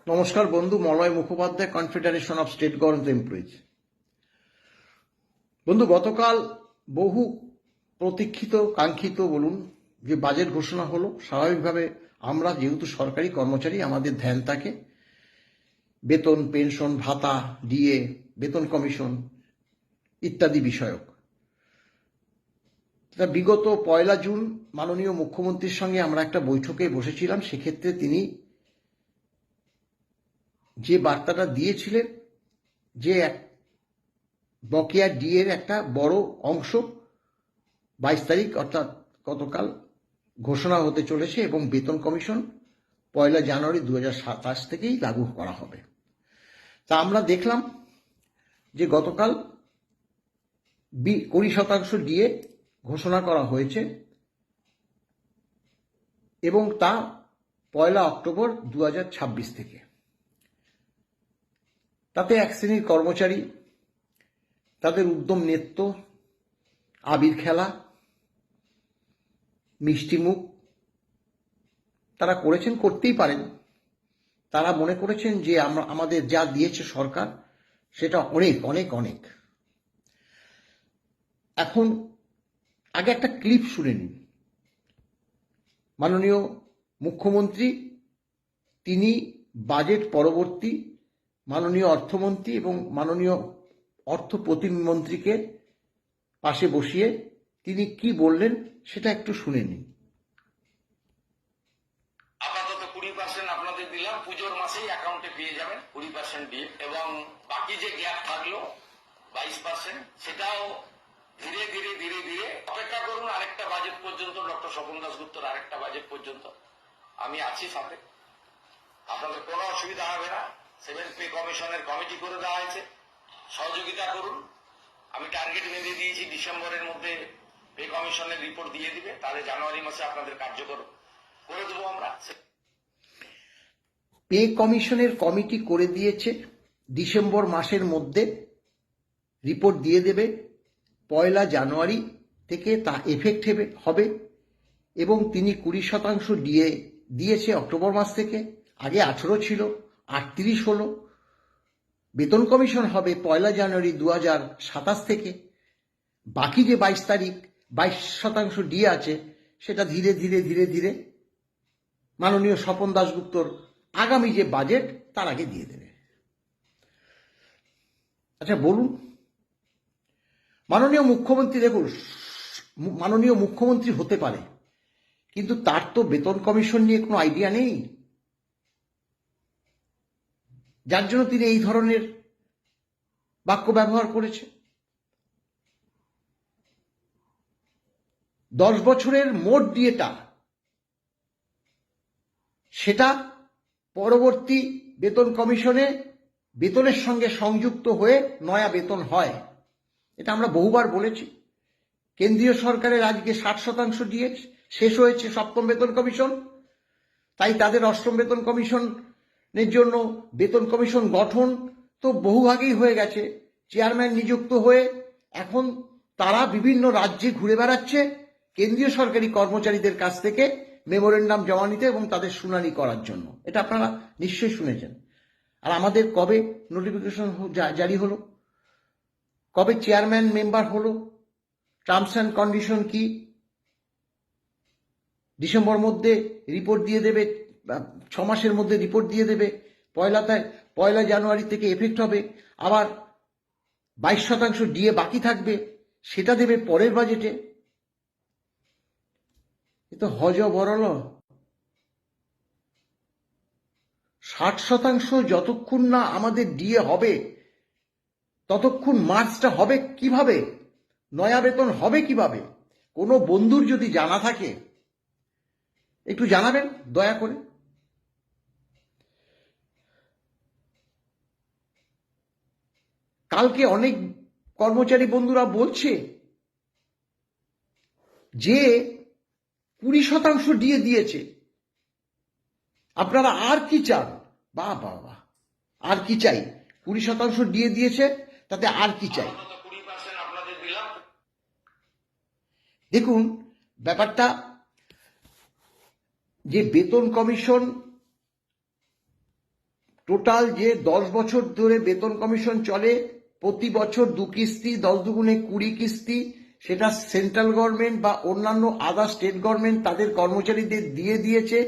নমস্কার বন্ধু, Malay Mukhopadhyay, confederation of state government employees. বন্ধু, গতকাল বহু প্রতীক্ষিত কাঙ্ক্ষিত বলুন যে বাজেট ঘোষণা হলো। স্বাভাবিকভাবে আমরা যেহেতু সরকারি কর্মচারী, আমাদের ধ্যান থাকে বেতন, পেনশন, ভাতা, ডিএ, বেতন কমিশন ইত্যাদি বিষয়ক। বিগত 1 জুন মাননীয় মুখ্যমন্ত্রীর সঙ্গে আমরা একটা বৈঠকে বসেছিলাম। সেক্ষেত্রে তিনি যে বার্তাটা দিয়েছিলেন যে বকেয়া ডিএর একটা বড় অংশ 22 তারিখ অর্থাৎ গতকাল ঘোষণা হতে চলেছে এবং বেতন কমিশন 1 জানুয়ারি 2027 থেকেই লাগু করা হবে। তা আমরা দেখলাম যে গতকাল 20% ডিএ ঘোষণা করা হয়েছে এবং তা 1 অক্টোবর 2026 থেকে। তাতে এক শ্রেণীর কর্মচারী তাদের উদ্যম নৃত্য, আবির খেলা, মিষ্টিমুখ তারা করেছেন, করতেই পারেন। তারা মনে করেছেন যে আমাদের যা দিয়েছে সরকার সেটা অনেক অনেক অনেক। এখন আগে একটা ক্লিপ শুনে নিন। মাননীয় মুখ্যমন্ত্রী তিনি বাজেট পরবর্তী মাননীয় অর্থমন্ত্রী এবং মাননীয় অর্থ প্রতিমন্ত্রীকে পাশে বসিয়ে তিনি কি বললেন সেটা একটু শুনে নিন। আপাতত 20% আপনাদের দিলাম, পুজোর মাসেই অ্যাকাউন্টে পেয়ে যাবেন 20% দিয়ে, এবং বাকি যে গ্যাপ থাকলো 22% সেটাও ধীরে ধীরে ধীরে ধীরে অপেক্ষা করুন। আরেকটা বাজেট পর্যন্ত, ডক্টর স্বপন দাশগুপ্তর আরেকটা বাজেট পর্যন্ত আমি আছি সাথে, আপনাদের কোনো অসুবিধা হবে না। 7th পে কমিশনের কমিটি করে দেওয়া হয়েছে, সহযোগিতা করুন। আমি টার্গেট বেঁধে দিয়েছি, ডিসেম্বরের মধ্যে পে কমিশনের রিপোর্ট দিয়ে দিবে, তাহলে জানুয়ারি মাসে আপনাদের কার্যকর করে দেবো আমরা। পে কমিশনের কমিটি করে দিয়েছে, ডিসেম্বর মাসের মধ্যে রিপোর্ট দিয়ে দেবে। 1 জানুয়ারি থেকে তা এফেক্ট হবে এবং তিনি 20% ডিএ দিয়েছে অক্টোবর মাস থেকে। আগে 18 ছিল, 38 হলো। বেতন কমিশন হবে 1 জানুয়ারি 2027 থেকে। বাকি যে 22 তারিখ 22% ডিএ আছে সেটা ধীরে ধীরে ধীরে ধীরে মাননীয় স্বপন দাশগুপ্তর আগামী যে বাজেট তার আগে দিয়ে দেবে। আচ্ছা বলুন, মাননীয় মুখ্যমন্ত্রী, দেখুন, মাননীয় মুখ্যমন্ত্রী হতে পারে কিন্তু তার তো বেতন কমিশন নিয়ে কোনো আইডিয়া নেই, যার জন্য তিনি এই ধরনের বাক্য ব্যবহার করেছে। 10 বছরের মোট ডিএটা সেটা পরবর্তী বেতন কমিশনে বেতনের সঙ্গে সংযুক্ত হয়ে নয়া বেতন হয়। এটা আমরা বহুবার বলেছি। কেন্দ্রীয় সরকারের আজকে 60% ডিএ শেষ হয়েছে 7ম বেতন কমিশন, তাই তাদের 8ম বেতন কমিশনের জন্য বেতন কমিশন গঠন তো বহুভাগেই হয়ে গেছে। চেয়ারম্যান নিযুক্ত হয়ে এখন তারা বিভিন্ন রাজ্যে ঘুরে বেড়াচ্ছে কেন্দ্রীয় সরকারি কর্মচারীদের কাছ থেকে মেমোরেন্ডাম জমা নিতে এবং তাদের শুনানি করার জন্য। এটা আপনারা নিশ্চয়ই শুনেছেন। আর আমাদের কবে নোটিফিকেশন জারি হলো, কবে চেয়ারম্যান মেম্বার হলো, টার্মস অ্যান্ড কন্ডিশন কি, ডিসেম্বর মধ্যে রিপোর্ট দিয়ে দেবে, 6 মাসের মধ্যে রিপোর্ট দিয়ে দেবে। 1 জানুয়ারি থেকে এফেক্ট হবে। আবার 22% ডিএ বাকি থাকবে, সেটা দেবে পরের বাজেটে। এ তো হজবরল। 60% যতক্ষণ না আমাদের ডিএ হবে ততক্ষণ মার্চটা হবে কিভাবে, নয়া বেতন হবে কিভাবে? কোনো বন্ধুর যদি জানা থাকে একটু জানাবেন দয়া করে। কালকে অনেক কর্মচারী বন্ধুরা বলছে যে 20% ডিএ দিয়েছে, আপনারা আর কি চান? বাহ বাহ বাহ, আর কি চাই? 20% ডিএ দিয়েছে, তাতে আর কি চাই? দেখুন ব্যাপারটা, যে বেতন কমিশন টোটাল যে 10 বছর ধরে বেতন কমিশন চলে, প্রতি বছর 2 কিস্তি, 10 দুগুণে 20 কিস্তি, সেটা সেন্ট্রাল গভর্নমেন্ট বা অন্যান্য আদার স্টেট গভর্নমেন্ট তাদের কর্মচারীদের দিয়ে দিয়েছে।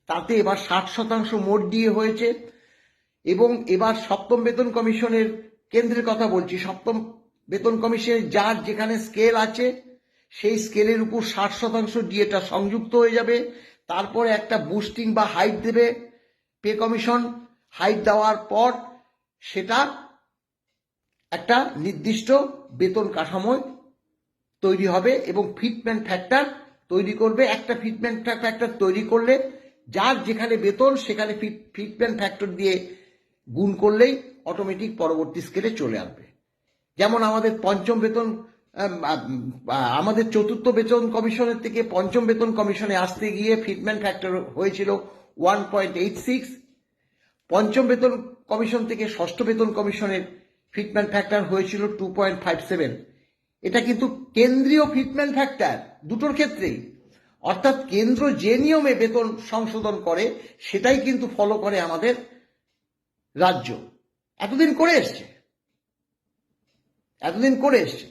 তাতে এবার 60% মোট দিয়ে হয়েছে। এবং এবার সপ্তম বেতন কমিশনের, কেন্দ্রের কথা বলছি, সপ্তম বেতন কমিশনের যার যেখানে স্কেল আছে সেই স্কেলের উপর 60% ডিএটা সংযুক্ত হয়ে যাবে। তারপরে একটা বুস্টিং বা হাইট দেবে পে কমিশন। হাইট দেওয়ার পর সেটা একটা নির্দিষ্ট বেতন কাঠামো তৈরি হবে এবং ফিটমেন্ট ফ্যাক্টর তৈরি করবে। একটা ফিটমেন্ট ফ্যাক্টর তৈরি করলে যার যেখানে বেতন সেখানে ফিটমেন্ট ফ্যাক্টর দিয়ে গুণ করলেই অটোমেটিক পরবর্তী স্কেলে চলে আসবে। যেমন আমাদের পঞ্চম বেতন, আমাদের চতুর্থ বেতন কমিশনের থেকে পঞ্চম বেতন কমিশনে আসতে গিয়ে ফিটমেন্ট ফ্যাক্টর হয়েছিল 1.86। পঞ্চম বেতন কমিশন থেকে ষষ্ঠ বেতন কমিশনের ফিটমেন্ট ফ্যাক্টর হয়েছিল 2.57। এটা কিন্তু কেন্দ্রীয় ফিটমেন্ট ফ্যাক্টর দুটোর ক্ষেত্রেই, অর্থাৎ কেন্দ্র যে নিয়মে বেতন সংশোধন করে সেটাই কিন্তু ফলো করে আমাদের রাজ্য। এতদিন করে এসছে।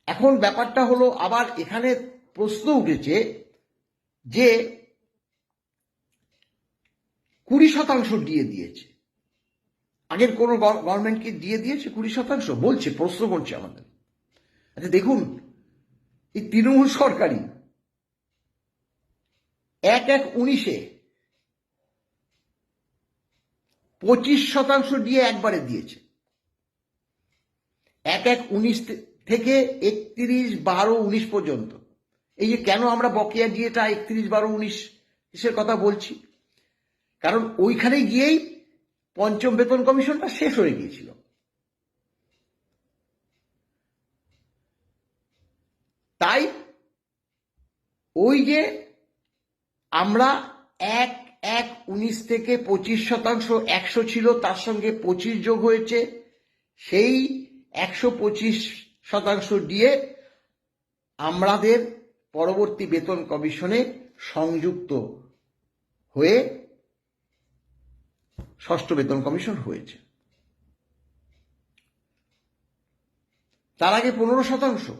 এখন ব্যাপারটা হলো, আবার এখানে প্রশ্ন উঠেছে যে 20% দিয়ে দিয়েছে। আগের কোন গভর্নমেন্ট কি দিয়ে দিয়েছে 20%? বলছে, প্রশ্ন করছে আমাদের। আচ্ছা দেখুন, এই তৃণমূল সরকারই 1/1/19-এ 25% দিয়ে একবারে দিয়েছে। 1/1/19 থেকে 31/12/19 পর্যন্ত। এই যে কেন আমরা বকেয়া ডিএটা 31/12/19 কথা বলছি, কারণ ওইখানে গিয়েই পঞ্চম বেতন কমিশনটা শেষ হয়ে গিয়েছিল। তাই ওই যে আমরা 1/1/19 থেকে 25% 100 ছিল, তার সঙ্গে 25 যোগ হয়েছে, সেই 125% দিয়ে আমাদের পরবর্তী বেতন কমিশনে সংযুক্ত হয়ে ষষ্ঠ বেতন কমিশন হয়েছে। তার আগে 15%,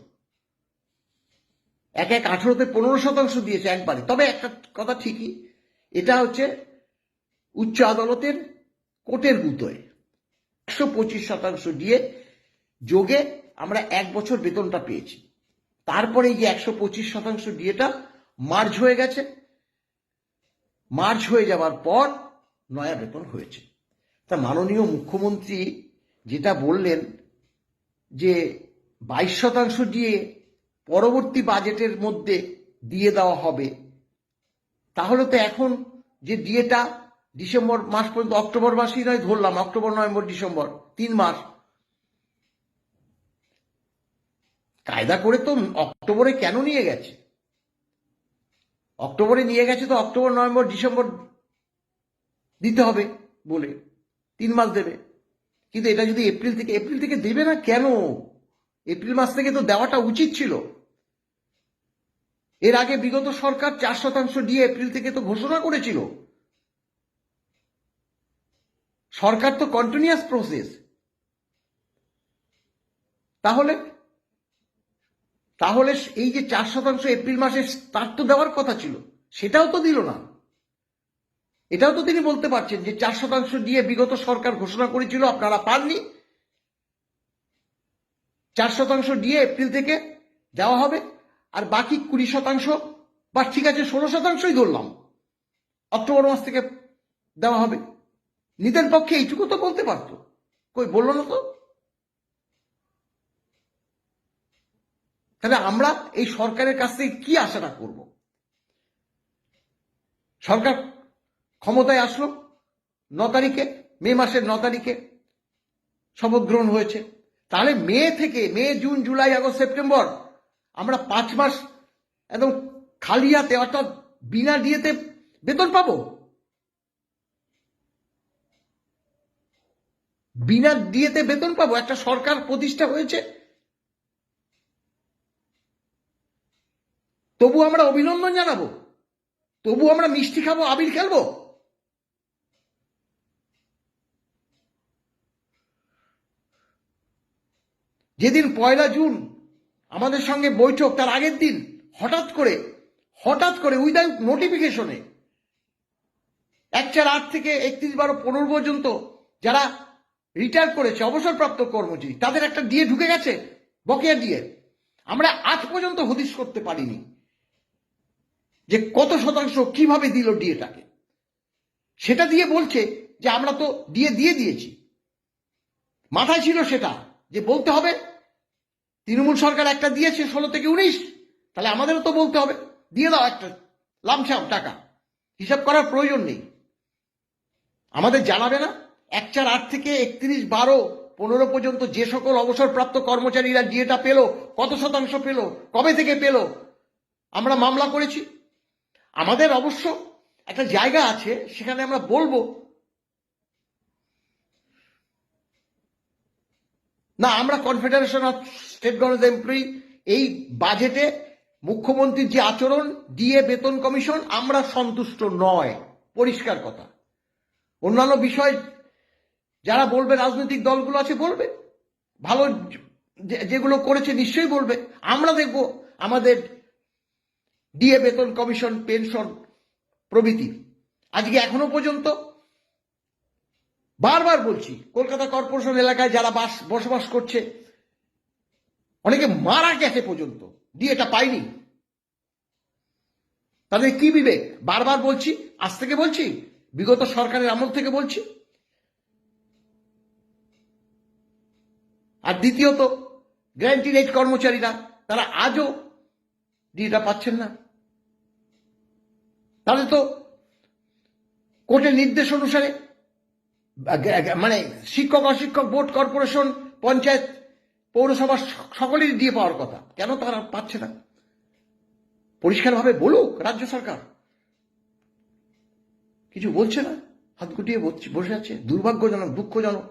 1/1/18-তে 15% দিয়েছে একবারে। তবে একটা কথা ঠিকই, এটা হচ্ছে উচ্চ আদালতের কোর্টের গুতোয় 125% দিয়ে যোগে আমরা 1 বছর বেতনটা পেয়েছি। তারপরে এই যে 125% ডিএটা মার্জ হয়ে গেছে। মার্জ হয়ে যাওয়ার পর নয়া বেতন হয়েছে। তা মাননীয় মুখ্যমন্ত্রী যেটা বললেন যে 22% দিয়ে পরবর্তী বাজেটের মধ্যে দিয়ে দেওয়া হবে, তাহলে তো এখন যে ডিএটা ডিসেম্বর মাস পর্যন্ত, অক্টোবর মাসই নয় ধরলাম, অক্টোবর নভেম্বর ডিসেম্বর 3 মাস, কায়দা করে তো অক্টোবরে কেন নিয়ে গেছে? অক্টোবরে নিয়ে গেছে তো অক্টোবর নভেম্বর ডিসেম্বর দিতে হবে বলে 3 মাস দেবে। কিন্তু এটা যদি এপ্রিল থেকে দেবে না কেন? এপ্রিল মাস থেকে তো দেওয়াটা উচিত ছিল। এর আগে বিগত সরকার 4% দিয়ে এপ্রিল থেকে তো ঘোষণা করেছিল। সরকার তো কন্টিনিউয়াস প্রসেস। তাহলে এই যে 4% এপ্রিল মাসে তার তো দেওয়ার কথা ছিল, সেটাও তো দিল না। এটাও তো তিনি বলতে পারছেন যে 4% দিয়ে বিগত সরকার ঘোষণা করেছিল, আপনারা পাননি, 4% দিয়ে এপ্রিল থেকে দেওয়া হবে, আর বাকি 20% বা ঠিক আছে 16%ই ধরলাম অক্টোবর মাস থেকে দেওয়া হবে। নিজের পক্ষে এইটুকু তো বলতে পারতো, কই বললো না তো। তাহলে আমরা এই সরকারের কাছ থেকে কি আশাটা করব? সরকার ক্ষমতায় আসলো 9 তারিখে, মে মাসের 9 তারিখে শপথ গ্রহণ হয়েছে। তাহলে May June July August September আমরা 5 মাস একদম খালি হাতে, অর্থাৎ বিনা ডিএতে বেতন পাবো। বিনা ডিএতে বেতন পাবো। একটা সরকার প্রতিষ্ঠা হয়েছে, তবু আমরা অভিনন্দন জানাবো, তবু আমরা মিষ্টি খাবো, আবির খেলবো। যেদিন 1 জুন আমাদের সঙ্গে বৈঠক, তার আগের দিন হঠাৎ করে উইদাউট নোটিফিকেশনে 1/4 থেকে 31/12/15 পর্যন্ত যারা রিটায়ার করেছে, অবসরপ্রাপ্ত কর্মচারী, তাদের একটা ডিএ ঢুকে গেছে, বকেয়া ডিএ। আমরা আজ পর্যন্ত হদিশ করতে পারিনি যে কত শতাংশ কিভাবে দিল ডিএটাকে। সেটা দিয়ে বলছে যে আমরা তো ডিএ দিয়ে দিয়েছি। মাথায় ছিল সেটা যে বলতে হবে তৃণমূল সরকার একটা দিয়েছে 16 থেকে 19, তাহলে আমাদেরও তো বলতে হবে দিয়ে দাও একটা লামসাম টাকা, হিসাব করার প্রয়োজন নেই। আমাদের জানাবে না 1/4 থেকে 31/12/15 পর্যন্ত যে সকল অবসরপ্রাপ্ত কর্মচারীরা ডিএটা পেল, কত শতাংশ পেল, কবে থেকে পেল? আমরা মামলা করেছি। আমাদের অবশ্য একটা জায়গা আছে, সেখানে আমরা বলবো না, আমরা confederation of state government employee এই বাজেটে মুখ্যমন্ত্রীর যে আচরণ, ডিএ, বেতন কমিশন, আমরা সন্তুষ্ট নয়, পরিষ্কার কথা। অন্যান্য বিষয় যারা বলবে, রাজনৈতিক দলগুলো আছে বলবে, ভালো যেগুলো করেছে নিশ্চয়ই বলবে। আমরা দেখব আমাদের ডিএ, বেতন কমিশন, পেনশন প্রভৃতি। আজকে এখনো পর্যন্ত বারবার বলছি, কলকাতা কর্পোরেশন এলাকায় যারা বসবাস করছে, অনেকে মারা গেছে পর্যন্ত, ডিএটা পায়নি। তাদের কি বিবেক? বারবার বলছি, আজ থেকে বলছি, বিগত সরকারের আমল থেকে বলছি। আর দ্বিতীয়ত, গ্যারান্টি রেট কর্মচারীরা, তারা আজও ডিএটা পাচ্ছেন না। তাদের তো কোর্টের নির্দেশ অনুসারে, মানে শিক্ষক, অশিক্ষক, বোর্ড, কর্পোরেশন, পঞ্চায়েত, পৌরসভা সকলেরই দিয়ে পাওয়ার কথা, কেন তারা পাচ্ছে না? পরিষ্কারভাবে বলুক রাজ্য সরকার। কিছু বলছে না, হাত গুটিয়ে বসে আছে। দুর্ভাগ্যজনক, দুঃখজনক।